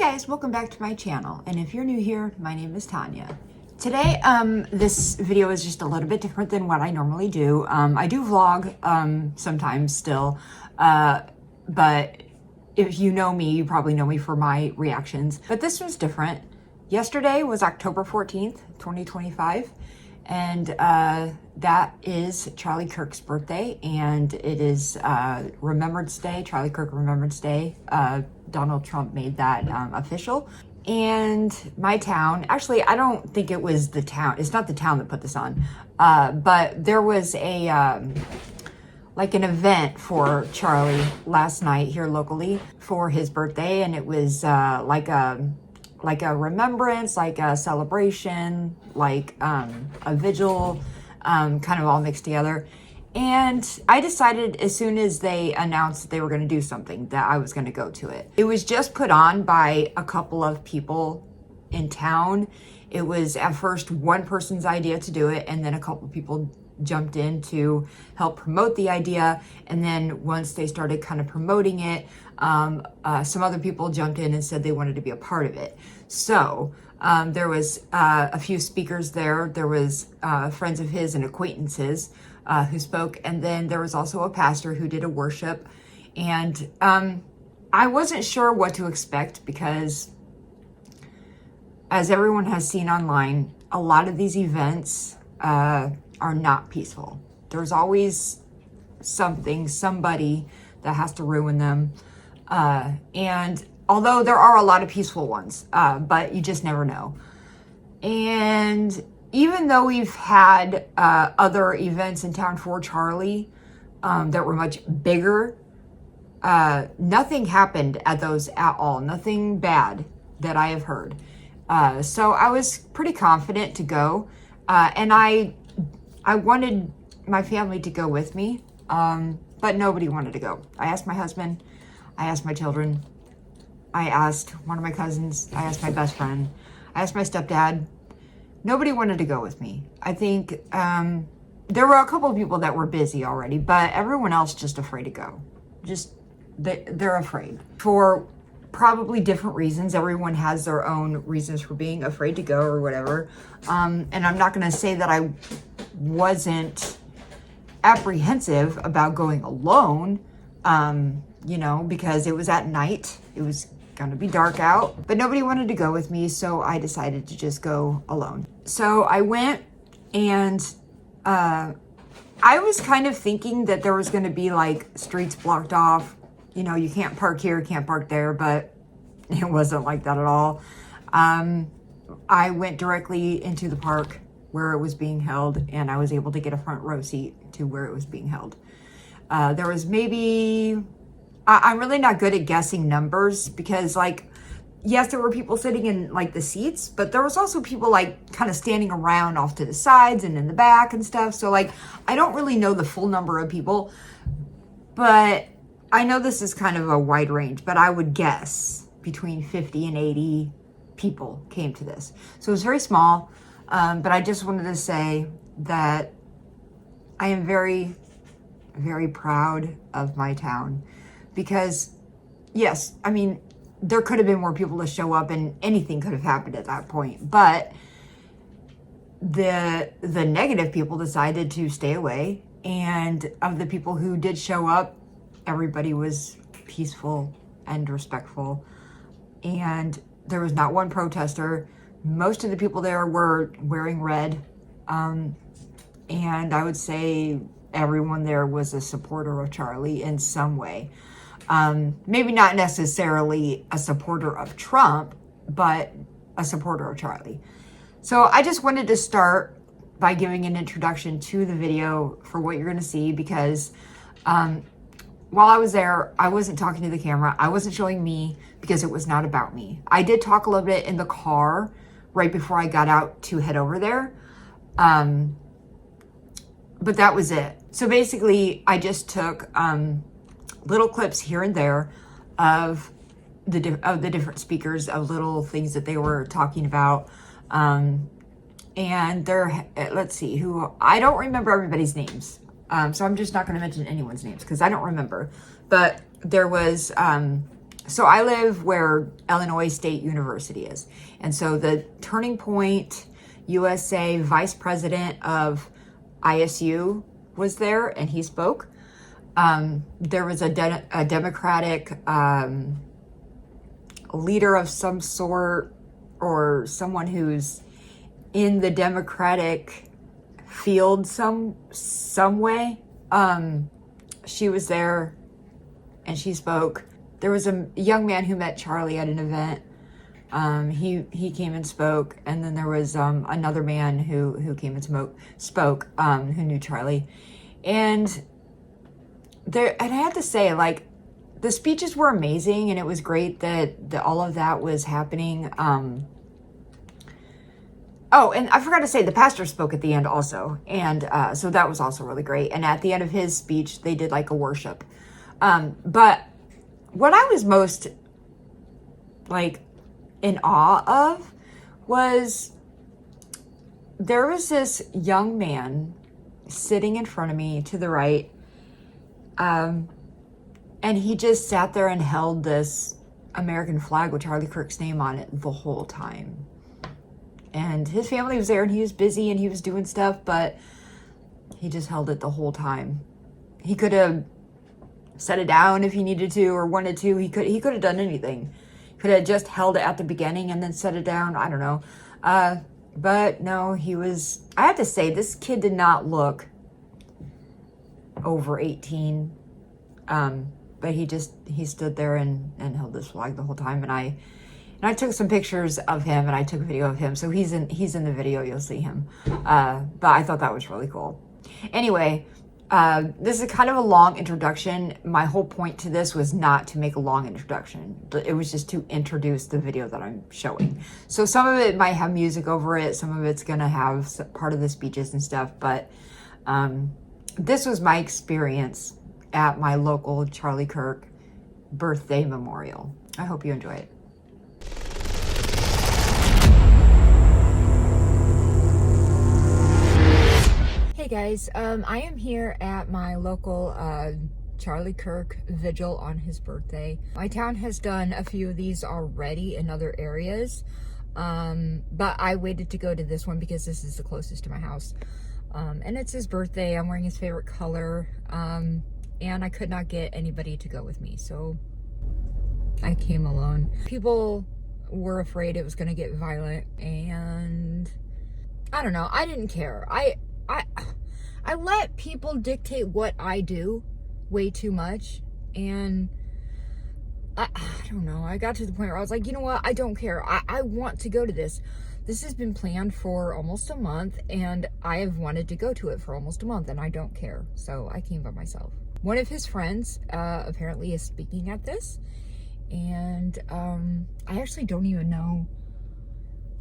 guys, welcome back to my channel, and if you're new here, my name is Tanya. Today, this video is just a little bit different than what I normally do. I do vlog sometimes still, but if you know me, you probably know me for my reactions. But this one's different. Yesterday was October 14th, 2025, and that is Charlie Kirk's birthday, and it is Remembrance Day, Charlie Kirk Remembrance Day. Donald Trump made that official. And my town, actually, I don't think it was the town. It's not the town that put this on, but there was a like an event for Charlie last night here locally for his birthday, and it was like a remembrance, like a celebration, like a vigil, kind of all mixed together. And I decided as soon as they announced that they were going to do something that I was going to go to it. It was just put on by a couple of people in town. It was at first one person's idea to do it, and then a couple of people jumped in to help promote the idea. And then once they started kind of promoting it, some other people jumped in and said they wanted to be a part of it. So there was a few speakers there. There was friends of his and acquaintances who spoke, and then there was also a pastor who did a worship. And I wasn't sure what to expect because, as everyone has seen online, a lot of these events are not peaceful. There's always somebody that has to ruin them. And although there are a lot of peaceful ones, but you just never know. And even though we've had other events in town for Charlie that were much bigger, nothing happened at those at all. Nothing bad that I have heard. So I was pretty confident to go. And I wanted my family to go with me, but nobody wanted to go. I asked my husband, I asked my children, I asked one of my cousins, I asked my best friend, I asked my stepdad. Nobody wanted to go with me. I think there were a couple of people that were busy already, but everyone else just afraid to go. They're afraid for probably different reasons. Everyone has their own reasons for being afraid to go or whatever. And I'm not going to say that I wasn't apprehensive about going alone, because it was at night. It was going to be dark out, but nobody wanted to go with me, so I decided to just go alone. So I went, and I was kind of thinking that there was going to be like streets blocked off. You can't park here, can't park there, but it wasn't like that at all. I went directly into the park where it was being held, and I was able to get a front row seat to where it was being held. There was maybe, I'm really not good at guessing numbers because, yes, there were people sitting in the seats, but there was also people kind of standing around off to the sides and in the back and stuff. So I don't really know the full number of people, but I know this is kind of a wide range, but I would guess between 50 and 80 people came to this. So it was very small, but I just wanted to say that I am very, very proud of my town because, yes, I mean, there could have been more people to show up and anything could have happened at that point, but the negative people decided to stay away, and of the people who did show up, everybody was peaceful and respectful, and there was not one protester. Most of the people there were wearing red, and I would say everyone there was a supporter of Charlie in some way. Maybe not necessarily a supporter of Trump, but a supporter of Charlie. So I just wanted to start by giving an introduction to the video for what you're going to see, because while I was there, I wasn't talking to the camera. I wasn't showing me because it was not about me. I did talk a little bit in the car right before I got out to head over there. But that was it. So basically, I just took little clips here and there of the different speakers, of little things that they were talking about. And let's see, I don't remember everybody's names. So I'm just not going to mention anyone's names because I don't remember. But there was So I live where Illinois State University is. And so the Turning Point USA vice president of ISU was there, and he spoke. There was a Democratic leader of some sort, or someone who's in the Democratic field some way. She was there and she spoke. There was a young man who met Charlie at an event. He came and spoke, and then there was another man who came and spoke who knew Charlie. And I had to say, like, the speeches were amazing, and it was great that all of that was happening. Oh, and I forgot to say, the pastor spoke at the end also. And so that was also really great. And at the end of his speech, they did like a worship. But what I was most like in awe of was there was this young man sitting in front of me to the right. And he just sat there and held this American flag with Charlie Kirk's name on it the whole time. And his family was there, and he was busy and he was doing stuff, but he just held it the whole time. He could have set it down if he needed to or wanted to. He could have done anything. Could have just held it at the beginning and then set it down. I don't know. But no, he was, I have to say, this kid did not look over 18. But he stood there and held this flag the whole time. And I took some pictures of him, and I took a video of him. So he's in the video. You'll see him. But I thought that was really cool. Anyway, this is kind of a long introduction. My whole point to this was not to make a long introduction. It was just to introduce the video that I'm showing. So some of it might have music over it. Some of it's going to have part of the speeches and stuff. But this was my experience at my local Charlie Kirk birthday memorial. I hope you enjoy it. Hey guys, I am here at my local Charlie Kirk vigil on his birthday. My town has done a few of these already in other areas, but I waited to go to this one because this is the closest to my house. And it's his birthday. I'm wearing his favorite color, and I could not get anybody to go with me, so I came alone. People were afraid it was going to get violent, and I don't know. I didn't care. I let people dictate what I do way too much, and I don't know. I got to the point where I was like, you know what? I don't care. I want to go to this. This has been planned for almost a month, and I have wanted to go to it for almost a month, and I don't care. So I came by myself. One of his friends apparently is speaking at this, and I actually don't even know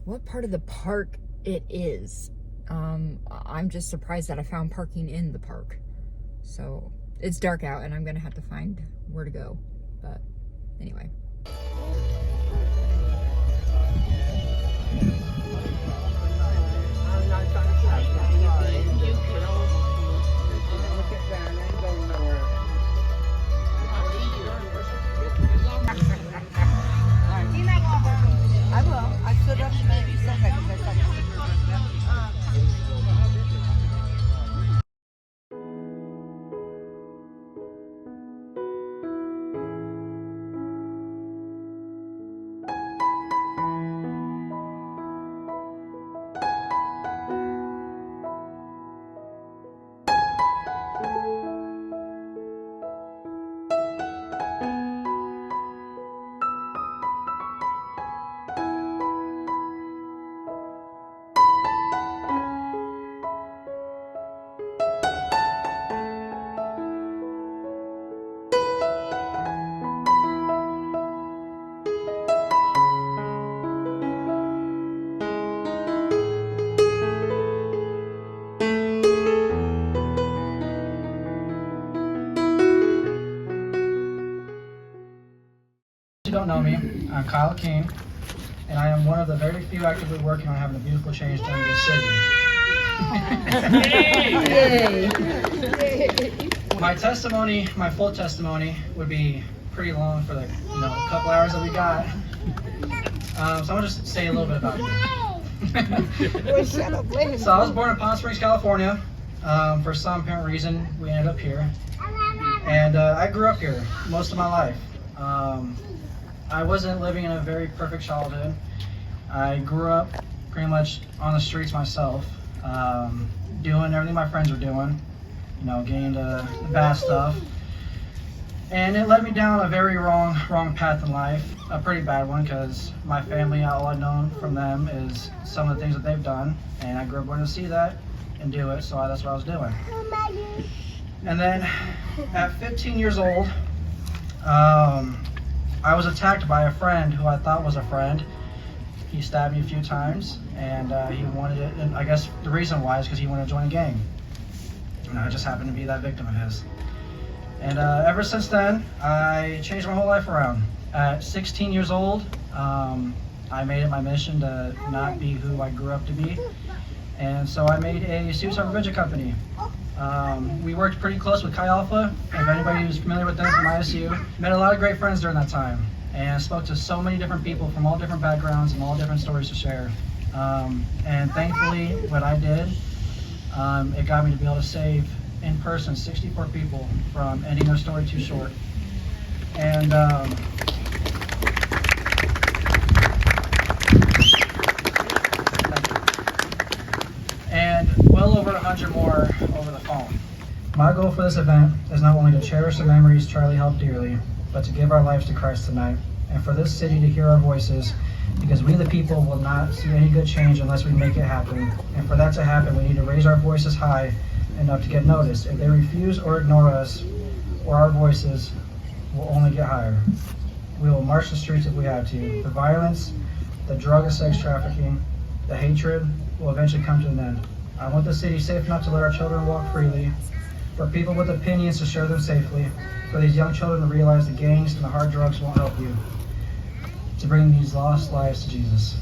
what part of the park it is. I'm just surprised that I found parking in the park. So it's dark out, and I'm gonna have to find where to go. But anyway. I will. I stood up maybe something. You don't know me, I'm Kyle King, and I am one of the very few actively working on having a beautiful change done in this city. My testimony, my full testimony would be pretty long for the couple hours that we got. So I'll just say a little bit about me. So I was born in Palm Springs, California. For some apparent reason, we ended up here. And I grew up here most of my life. I wasn't living in a very perfect childhood. I grew up pretty much on the streets myself, doing everything my friends were doing, getting into bad stuff. And it led me down a very wrong path in life, a pretty bad one, because my family, all I've known from them is some of the things that they've done, and I grew up wanting to see that and do it, so that's what I was doing. And then at 15 years old, I was attacked by a friend who I thought was a friend. He stabbed me a few times, and he wanted it, and I guess the reason why is because he wanted to join a gang. And I just happened to be that victim of his. And ever since then, I changed my whole life around. At 16 years old, I made it my mission to not be who I grew up to be. And so I made a suicide prevention company. We worked pretty close with Chi Alpha. If anybody who's familiar with them from ISU, met a lot of great friends during that time. And spoke to so many different people from all different backgrounds and all different stories to share. And thankfully, what I did, it got me to be able to save in person 64 people from ending their story too short. And well over 100 more over the phone. My goal for this event is not only to cherish the memories Charlie held dearly, but to give our lives to Christ tonight, and for this city to hear our voices, because we the people will not see any good change unless we make it happen. And for that to happen, we need to raise our voices high enough to get noticed. If they refuse or ignore us, or our voices will only get higher. We will march the streets if we have to. The violence, the drug and sex trafficking, the hatred will eventually come to an end. I want the city safe enough to let our children walk freely, for people with opinions to share them safely, for these young children to realize the gangs and the hard drugs won't help you, to bring these lost lives to Jesus.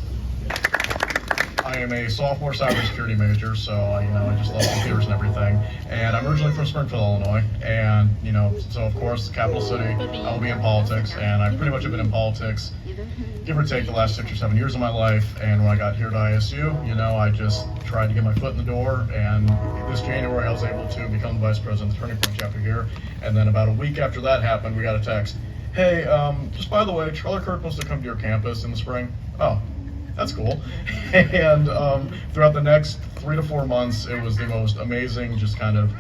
I am a sophomore cybersecurity major, so I just love computers and everything. And I'm originally from Springfield, Illinois, and so of course, the capital city, I will be in politics, and I pretty much have been in politics, give or take, the last 6 or 7 years of my life. And when I got here to ISU, I just tried to get my foot in the door, and this January I was able to become the vice president of the Turning Point chapter here. And then about a week after that happened, we got a text, hey, just by the way, Charlie Kirk wants to come to your campus in the spring. Oh, that's cool. And throughout the next 3 to 4 months, it was the most amazing, just kind of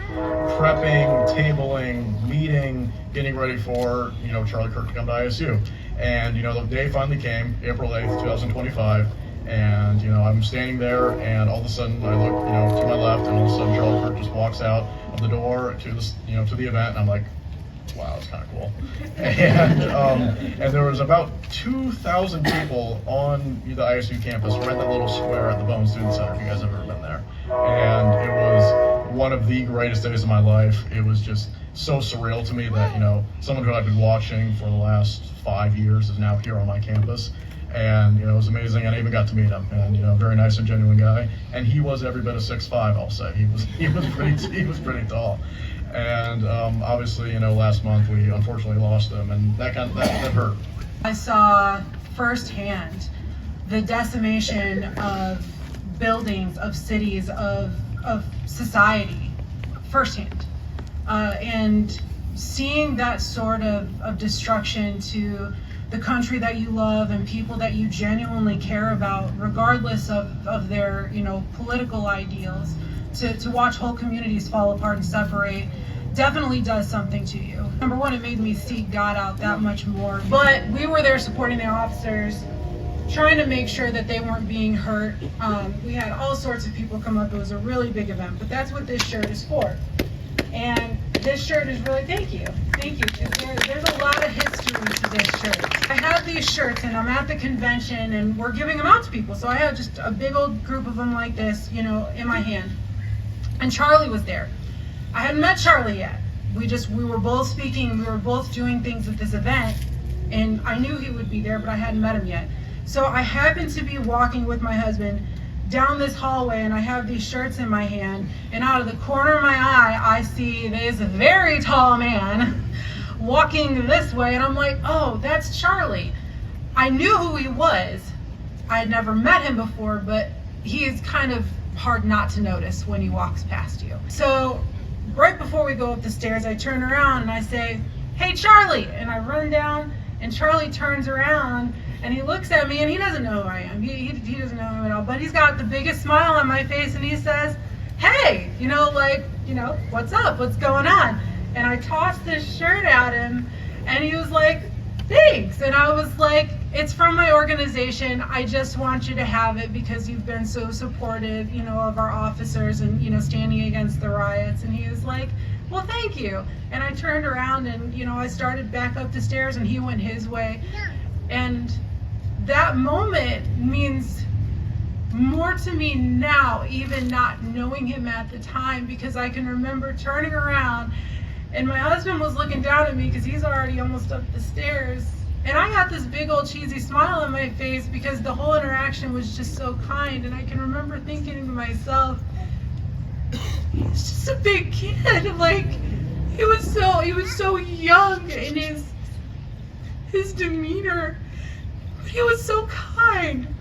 prepping, tabling, meeting, getting ready for, Charlie Kirk to come to ISU. And, the day finally came, April 8th, 2025. And, I'm standing there, and all of a sudden I look, to my left, and all of a sudden Charlie Kirk just walks out of the door to this, to the event, and I'm like, wow, that's kind of cool. And there was about 2,000 people on the ISU campus, right in that little square at the Bone Student Center, if you guys have ever been there. And it was one of the greatest days of my life. It was just so surreal to me that, someone who I've been watching for the last 5 years is now here on my campus. And, it was amazing. And I even got to meet him, and, very nice and genuine guy. And he was every bit of 6'5", I'll say. He was pretty tall. And obviously, last month we unfortunately lost him, and that hurt. I saw firsthand the decimation of buildings, of cities, of society, firsthand. And seeing that sort of destruction to the country that you love and people that you genuinely care about, regardless of their, political ideals, to watch whole communities fall apart and separate, definitely does something to you. Number one, it made me seek God out that much more. But we were there supporting the officers, trying to make sure that they weren't being hurt. We had all sorts of people come up. It was a really big event, but that's what this shirt is for. And this shirt is really, thank you. There's a lot of history to this shirt. I have these shirts, and I'm at the convention, and we're giving them out to people. So I have just a big old group of them like this, in my hand. And Charlie was there. I hadn't met Charlie yet. We were both speaking, we were both doing things at this event, and I knew he would be there, but I hadn't met him yet. So I happened to be walking with my husband down this hallway, and I have these shirts in my hand, and out of the corner of my eye, I see this very tall man walking this way, and I'm like, oh, that's Charlie. I knew who he was. I had never met him before, but he is kind of hard not to notice when he walks past you. So right before we go up the stairs, I turn around and I say, hey, Charlie, and I run down, and Charlie turns around and he looks at me, and he doesn't know who I am. He doesn't know me at all, but he's got the biggest smile on my face, and he says, hey, what's up? What's going on? And I tossed this shirt at him, and he was like, thanks. And I was like, it's from my organization. I just want you to have it because you've been so supportive, of our officers and, standing against the riots. And he was like, well, thank you. And I turned around and, I started back up the stairs, and he went his way. And that moment means more to me now, even not knowing him at the time, because I can remember turning around and my husband was looking down at me because he's already almost up the stairs. And I got this big old cheesy smile on my face because the whole interaction was just so kind. And I can remember thinking to myself, he's just a big kid. Like, he was so young in his demeanor. But he was so kind.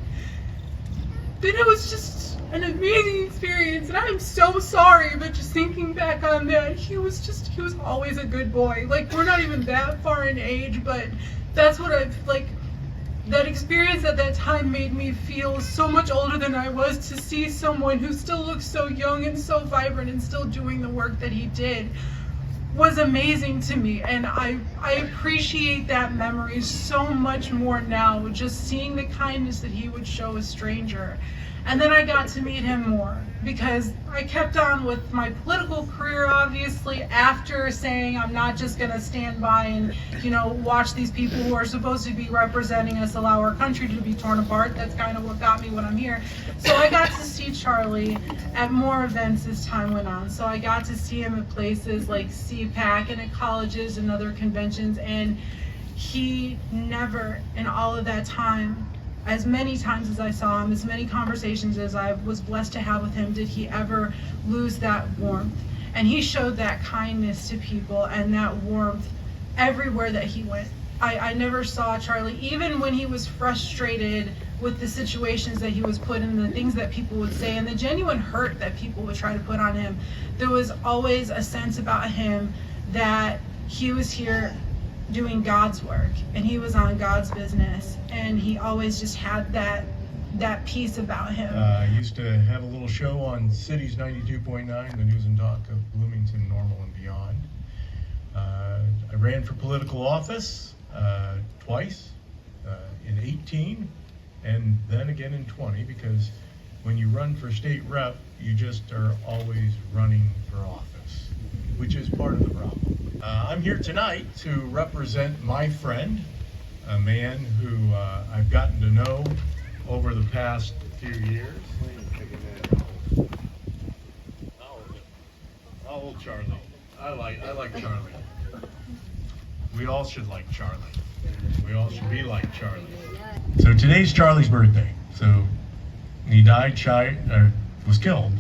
Then it was just an amazing experience, and I'm so sorry, but just thinking back on that, he was always a good boy. Like, we're not even that far in age, but that's what that experience at that time made me feel so much older than I was, to see someone who still looks so young and so vibrant and still doing the work that he did was amazing to me. And I appreciate that memory so much more now, just seeing the kindness that he would show a stranger. And then I got to meet him more because I kept on with my political career, obviously, after saying I'm not just going to stand by and, watch these people who are supposed to be representing us allow our country to be torn apart. That's kind of what got me when I'm here. So I got to see Charlie at more events as time went on. So I got to see him at places like CPAC and at colleges and other conventions, and he never, in all of that time, as many times as I saw him, as many conversations as I was blessed to have with him, did he ever lose that warmth. And he showed that kindness to people and that warmth everywhere that he went. I never saw Charlie, even when he was frustrated with the situations that he was put in, the things that people would say, and the genuine hurt that people would try to put on him, there was always a sense about him that he was here doing God's work, and he was on God's business, and he always just had that peace about him. I used to have a little show on Cities 92.9, the news and talk of Bloomington, Normal, and beyond. I ran for political office twice, in 18 and then again in 20, because when you run for state rep, you just are always running for office, which is part of the problem. I'm here tonight to represent my friend, a man who I've gotten to know over the past few years. How old Charlie? I like Charlie. We all should like Charlie. We all should be like Charlie. So today's Charlie's birthday. So he died was killed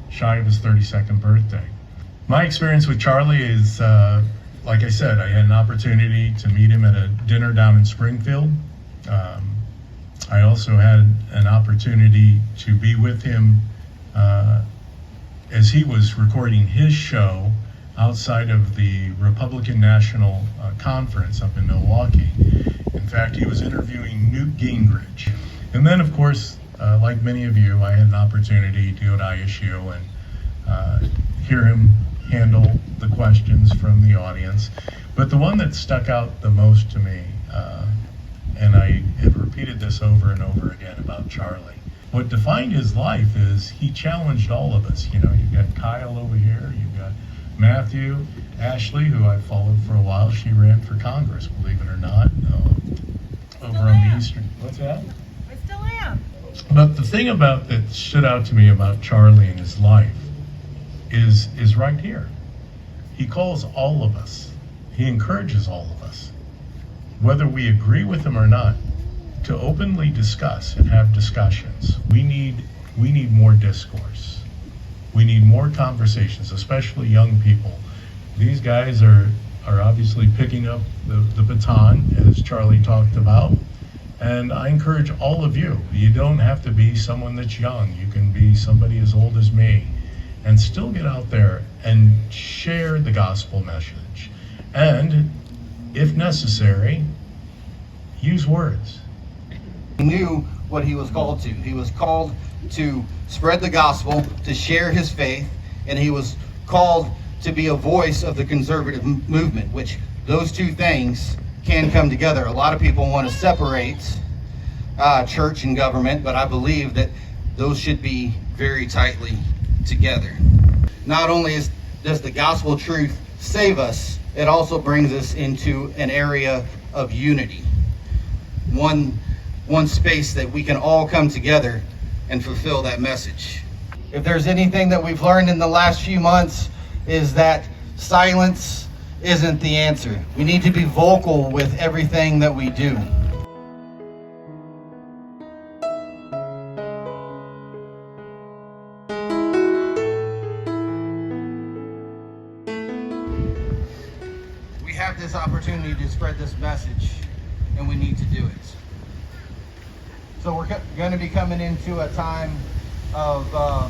shy of his 32nd birthday. My experience with Charlie is, like I said, I had an opportunity to meet him at a dinner down in Springfield. I also had an opportunity to be with him as he was recording his show outside of the Republican National Conference up in Milwaukee. In fact, he was interviewing Newt Gingrich. And then, of course, like many of you, I had an opportunity to go to ISU and hear him handle the questions from the audience. But the one that stuck out the most to me, and I have repeated this over and over again about Charlie, what defined his life is he challenged all of us. You've got Kyle over here, you've got Matthew, Ashley, who I followed for a while. She ran for Congress, believe it or not, over on the Eastern. What's that? I still am. But the thing that stood out to me about Charlie and his life is right here. He calls all of us. He encourages all of us, whether we agree with him or not, to openly discuss and have discussions. We need more discourse. We need more conversations, especially young people, these guys are obviously picking up the baton, as Charlie talked about. And I encourage all of you, you don't have to be someone that's young. You can be somebody as old as me and still get out there and share the gospel message. And if necessary, use words. He knew what he was called to. He was called to spread the gospel, to share his faith, and he was called to be a voice of the conservative movement, which those two things can come together. A lot of people want to separate church and government, but I believe that those should be very tightly together. Not only does the gospel truth save us, it also brings us into an area of unity. One space that we can all come together and fulfill that message. If there's anything that we've learned in the last few months, is that silence isn't the answer. We need to be vocal with everything that we do. We have this opportunity to spread this message, and we need to do it. So we're going to be coming into a time of a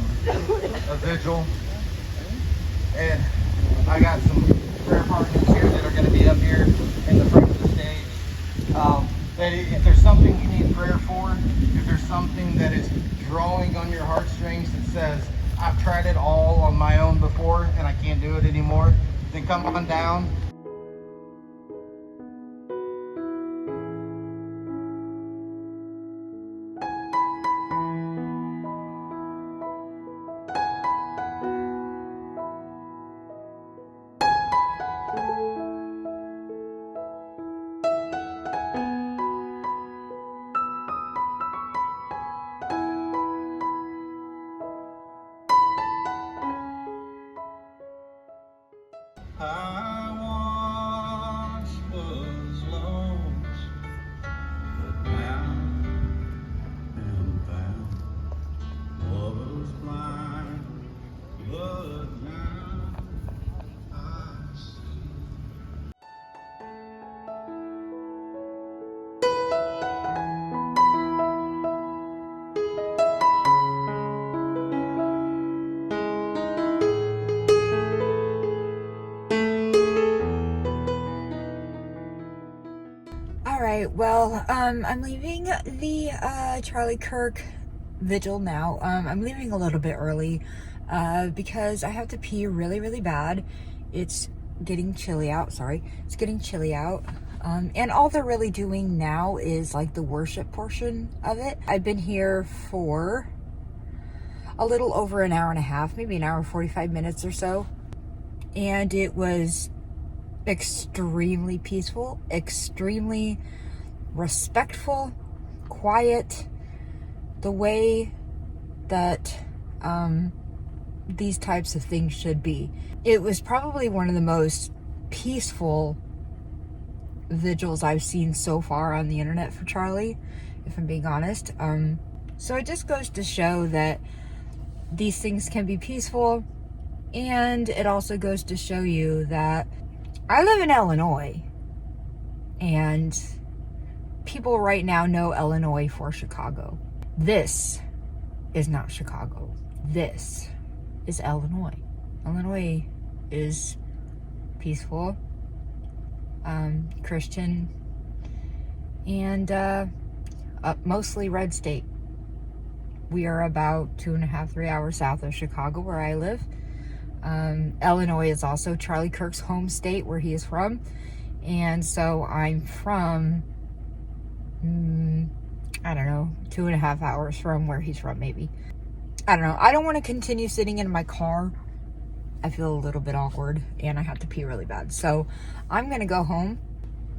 vigil, and I got some prayer partners here that are going to be up here in the front of the stage. That if there's something you need prayer for, if there's something that is drawing on your heartstrings that says, I've tried it all on my own before and I can't do it anymore, then come on down. I once was lost, but now am found. Was blind, but now I see. Alright, well, I'm leaving the Charlie Kirk vigil now. I'm leaving a little bit early because I have to pee really, really bad. It's getting chilly out, It's getting chilly out. And all they're really doing now is like the worship portion of it. I've been here for a little over an hour and a half, maybe an hour and 45 minutes or so. And it was extremely peaceful, extremely respectful, quiet, the way that these types of things should be. It was probably one of the most peaceful vigils I've seen so far on the internet for Charlie, if I'm being honest. So it just goes to show that these things can be peaceful, and it also goes to show you that I live in Illinois, and people right now know Illinois for Chicago. This is not Chicago. This is Illinois. Illinois is peaceful, Christian, and mostly red state. We are about 2.5, 3 hours south of Chicago, where I live. Illinois is also Charlie Kirk's home state, where he is from. And so I'm from, I don't know, 2.5 hours from where he's from, maybe. I don't know. I don't want to continue sitting in my car. I feel a little bit awkward, and I have to pee really bad. So I'm going to go home.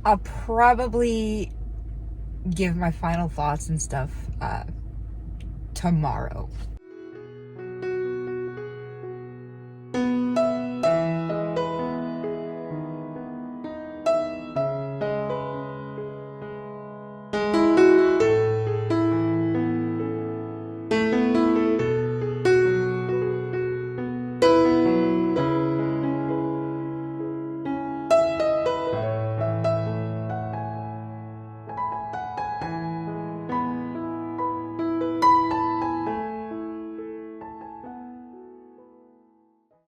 I'll probably give my final thoughts and stuff tomorrow.